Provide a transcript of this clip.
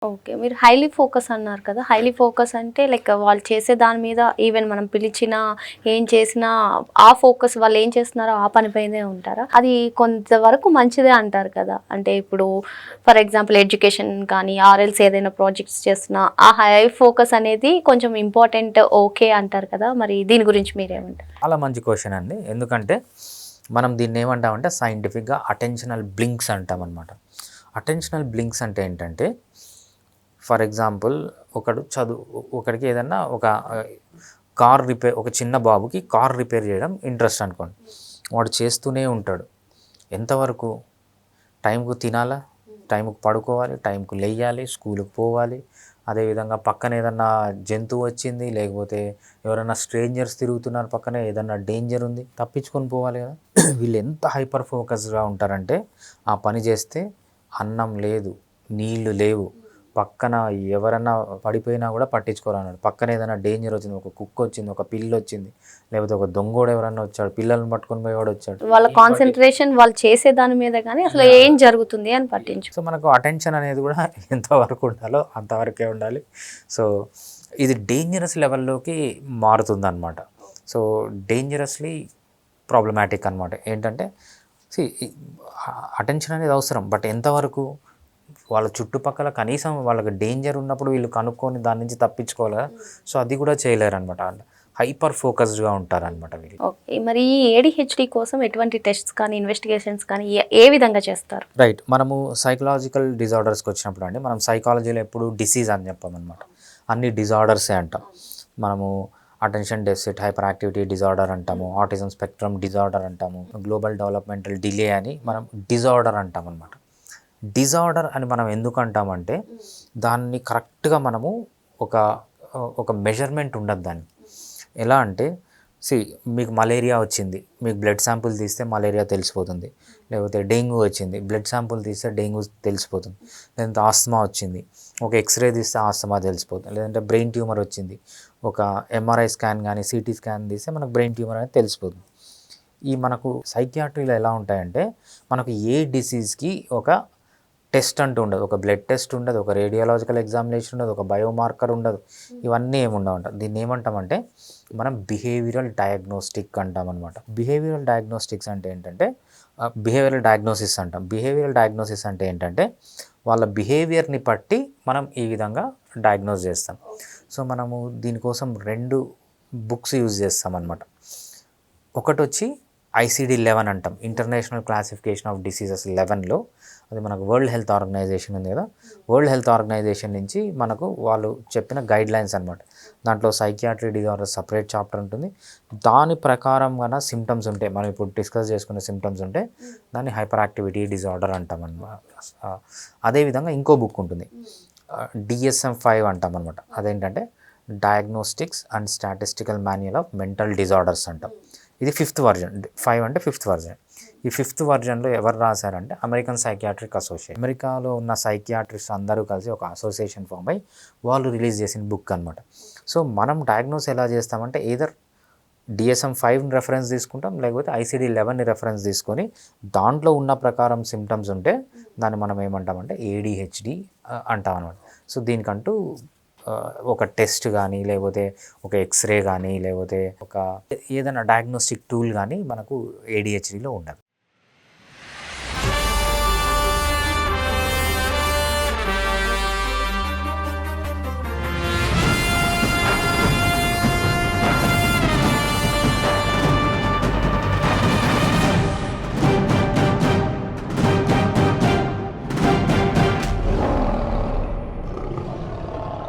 Okay. మీరు highly focus అన్నారు కదా! హైలీ ఫోకస్ అంటే లైక్ వాళ్ళు చేసే దాని మీద ఈవెన్ మనం పిలిచినా, ఏం చేసినా ఆ ఫోకస్ వాళ్ళేం చేస్తున్నారో ఆ పని పైనే ఉంటారా? అది కొంతవరకు మంచిదే అంటారు కదా! అంటే ఇప్పుడు ఫర్ ఎగ్జాంపుల్ ఎడ్యుకేషన్ కానీ ఆర్ఎల్స్ ఏదైనా ప్రాజెక్ట్స్ చేస్తున్నా ఆ హై ఫోకస్ అనేది కొంచెం ఇంపార్టెంట్ ఓకే అంటారు కదా! మరి దీని గురించి మీరేమంటారు? చాలా మంచి క్వెషన్ అండి. ఎందుకంటే మనం దీన్నేమంటామంటే సైంటిఫిక్‌గా అటెన్షనల్ బ్లింక్స్ అంటామనమాట. అటెన్షనల్ బ్లింక్స్ అంటే ఏంటంటే ఫర్ ఎగ్జాంపుల్ ఒకడికి ఏదన్నా కార్ రిపేర్ ఒక చిన్న బాబుకి కార్ రిపేర్ చేయడం ఇంట్రెస్ట్ అనుకోండి. వాడు చేస్తూనే ఉంటాడు. ఎంతవరకు? టైంకు తినాలా, టైంకు పడుకోవాలి, టైంకు లెయ్యాలి, స్కూలుకి పోవాలి. అదేవిధంగా పక్కన ఏదన్నా జంతువు వచ్చింది, లేకపోతే ఎవరైనా స్ట్రేంజర్స్ తిరుగుతున్నారు పక్కనే, ఏదన్నా డేంజర్ ఉంది, తప్పించుకొని పోవాలి కదా! వీళ్ళు ఎంత హైపర్ ఫోకస్డ్‌గా ఉంటారంటే ఆ పని చేస్తే అన్నం లేదు, నీళ్లు లేవు, పక్కన ఎవరన్నా పడిపోయినా కూడా పట్టించుకోరన్నాడు. పక్కన ఏదైనా డేంజర్ వచ్చింది, ఒక కుక్క వచ్చింది, ఒక పిల్లి వచ్చింది, లేకపోతే ఒక దొంగోడు ఎవరన్నా వచ్చాడు, పిల్లల్ని పట్టుకొని పోయేవాడు వచ్చాడు. వాళ్ళ కాన్సంట్రేషన్ వాళ్ళు చేసే దాని మీద గానీ అసలు ఏం జరుగుతుంది అని పట్టించు. సో మనకు అటెన్షన్ అనేది కూడా ఎంతవరకు ఉండాలో అంతవరకే ఉండాలి. సో ఇది డేంజరస్ లెవెల్లోకి మారుతుందన్నమాట. సో డేంజరస్లీ ప్రాబ్లమాటిక్ అనమాట. ఏంటంటే సీ అటెన్షన్ అనేది అవసరం, బట్ ఎంతవరకు? వాళ్ళ చుట్టుపక్కల కనీసం వాళ్ళకి డేంజర్ ఉన్నప్పుడు వీళ్ళు కనుక్కొని దాని నుంచి తప్పించుకోవాలి కదా! సో అది కూడా చేయలేరనమాట. హైపర్ ఫోకస్డ్‌గా ఉంటారనమాట వీళ్ళు. ఓకే. మరి ఈ ఏడీహెచ్‌డీ కోసం ఎటువంటి టెస్ట్స్ కానీ, ఇన్వెస్టిగేషన్స్ కానీ ఏ విధంగా చేస్తారు? రైట్. మనము సైకలాజికల్ డిజార్డర్స్‌కి వచ్చినప్పుడు అండి, మనం సైకాలజీలో ఎప్పుడు డిసీజ్ అని చెప్పమనమాట. అన్ని డిజార్డర్సే అంటాం. మనము attention deficit hyper activity disorder అంటాము, ఆటిజం స్పెక్ట్రమ్ డిజార్డర్ అంటాము, గ్లోబల్ డెవలప్మెంటల్ డిలే అని మనం డిజార్డర్ అంటామనమాట. డిజార్డర్ అని మనం ఎందుకు అంటామంటే దాన్ని కరెక్ట్‌గా మనము ఒక ఒక మెజర్మెంట్ ఉండదు దానికి. ఎలా అంటే మీకు మలేరియా వచ్చింది, మీకు బ్లడ్ శాంపుల్ తీస్తే మలేరియా తెలిసిపోతుంది. లేకపోతే డెంగ్యూ వచ్చింది, బ్లడ్ శాంపుల్ తీస్తే డెంగ్యూ తెలిసిపోతుంది. లేదంటే ఆస్తమా వచ్చింది, ఒక ఎక్స్రే తీస్తే ఆస్తమా తెలిసిపోతుంది. లేదంటే బ్రెయిన్ ట్యూమర్ వచ్చింది, ఒక ఎంఆర్ఐ స్కాన్ కానీ సిటీ స్కాన్ తీస్తే మనకు బ్రెయిన్ ట్యూమర్ అనేది తెలిసిపోతుంది. ఈ మనకు సైకియాట్రీలో ఎలా ఉంటాయంటే మనకు ఏ డిసీజ్కి ఒక టెస్ట్ అంటూ ఉండదు. ఒక బ్లడ్ టెస్ట్ ఉండదు, ఒక రేడియాలజికల్ ఎగ్జామినేషన్ ఉండదు, ఒక బయోమార్కర్ ఉండదు, ఇవన్నీ ఏమి ఉండవంట. దీన్ని ఏమంటామంటే మనం బిహేవియరల్ డయాగ్నోస్టిక్ అంటామన్నమాట. బిహేవియరల్ డయాగ్నోస్టిక్స్ అంటే ఏంటంటే బిహేవియరల్ డయాగ్నోసిస్ అంటాం. బిహేవియరల్ డయాగ్నోసిస్ అంటే ఏంటంటే వాళ్ళ బిహేవియర్ని బట్టి మనం ఈ విధంగా డయాగ్నోస్ చేస్తాం. సో మనము దీనికోసం 2 బుక్స్ యూజ్ చేస్తామన్నమాట. ఒకటి వచ్చి ICD-11 అంటాం, ఇంటర్నేషనల్ క్లాసిఫికేషన్ ఆఫ్ డిసీజెస్ 11లో. అది మనకు వరల్డ్ హెల్త్ ఆర్గనైజేషన్ ఉంది కదా, వరల్డ్ హెల్త్ ఆర్గనైజేషన్ నుంచి మనకు వాళ్ళు చెప్పిన గైడ్లైన్స్ అనమాట. దాంట్లో సైకియాట్రీ డిజార్డర్ సపరేట్ చాప్టర్ ఉంటుంది. దాని ప్రకారం కన్నా సిమ్టమ్స్ ఉంటాయి, మనం ఇప్పుడు డిస్కస్ చేసుకునే సిమ్టమ్స్ ఉంటే దాన్ని హైపర్ యాక్టివిటీ డిజార్డర్ అంటాం అనమాట. అదేవిధంగా ఇంకో బుక్ ఉంటుంది, DSM-5 అంటాం అనమాట. అదేంటంటే diagnostics and statistical manual of mental disorders అంటాం. ఇది 5th వర్జన్. 5 అంటే 5th వర్జన్. ఈ 5th వర్జన్లో ఎవరు రాశారంటే అమెరికన్ సైకియాట్రిక్ అసోసియేషన్. అమెరికాలో ఉన్న సైకియాట్రిస్ట్ అందరూ కలిసి ఒక అసోసియేషన్ ఫామ్ అయ్యి వాళ్ళు రిలీజ్ చేసిన బుక్ అనమాట. సో మనం డయాగ్నోస్ ఎలా చేస్తామంటే ఎయిదర్ DSM-5 రెఫరెన్స్ తీసుకుంటాం, లేకపోతే ICD-11 రెఫరెన్స్ తీసుకొని దాంట్లో ఉన్న ప్రకారం సిమ్టమ్స్ ఉంటే దాన్ని మనం ఏమంటామంటే ADHD అంటాం అనమాట. సో దీనికంటూ ఒక టెస్ట్ కానీ, లేకపోతే ఒక ఎక్స్రే కానీ, లేకపోతే ఒక ఏదైనా డయాగ్నోస్టిక్ టూల్ కానీ మనకు ADHDలో ఉండదు.